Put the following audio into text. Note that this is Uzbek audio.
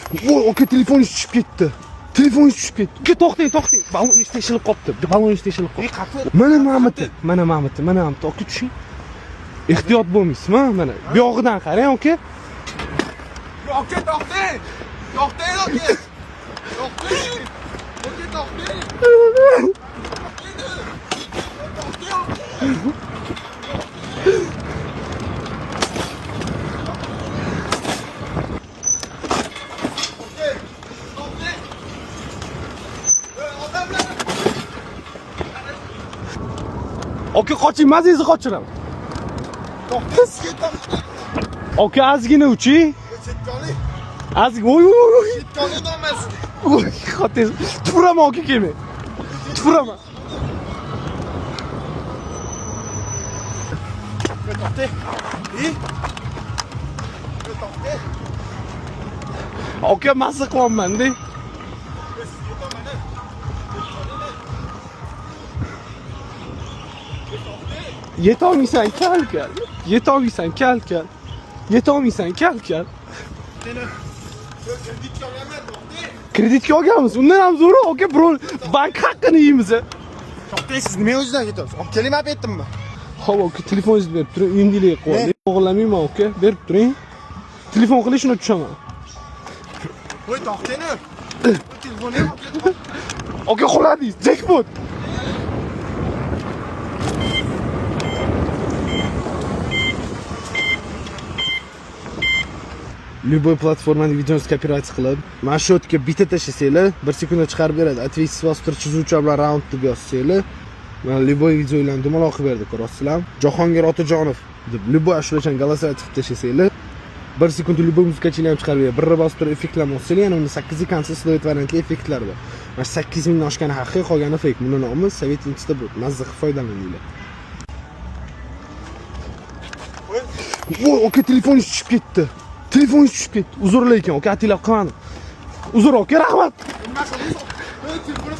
Voy, aka telefoningiz tushib ketdi. Telefoningiz tushib ketdi. Aka to'xtang. Baloningiz teshilib qopti. Baloningiz teshilib qopti. Mana Mamati. Aka tushing. Ehtiyot bo'lmaysizmi? Mana bu yog'idan qarang, aka. Aka to'xtang. To'xtang aka. To'xtang. Aka to'xtang. Aka qoching, mazingizni qochiraman. Aka ozgina uchi. Voy. Voy, xotingiz. Tupuraman aka kelmay. Tupuraman. Aka masa qilyapman-da. Yetolmaysan, kal. Yetolmaysan, kal. Kreditga olganmiz. Undan ham zo'r, aka, birov bank haqqini yeymiz. To'xtang, siz nima o'zidan ketyapsiz? Olib keling, men aytdimmi? Xo'p, aka, telefoningizni berib turing, uyingizga qo'ying. O'g'irlamayman, aka, berib turing. Telefon qilishini tushaman. Voy, to'xtang. Telefonim olib ketdi. Aka, qo'ladingiz, jackpot. Любой platformani videosi operatsiya qilib, marshotga bitta tashlasanglar, 1 sekundda chiqarib beradi. Ответственность chizuvchi bilan raund deb yozsanglar, mana любой videolarni dumaloq qilib berdi, ko'rasizlar. Jahongir Otajonov deb любой ashulachani голосовать qilib tashlasanglar, 1 sekundda любой muzikachilar ham chiqarib beradi. Bir bosib turib effektlarni olsanglar, yana unda 8 konsiz sloyd variantli effektlar bor. Mana 8000 dan oshgani haqiqiy, qolgani fake. Bundan nomi sovetnichda bu. Mazza qilib foydalaninglar. Voy, aka telefoningiz tushib ketdi. Telefoningiz tushib ketdi. Uzr lekin, aka, atilab qilmadim. Uzr, aka, rahmat. Nima qilasiz? Telefonim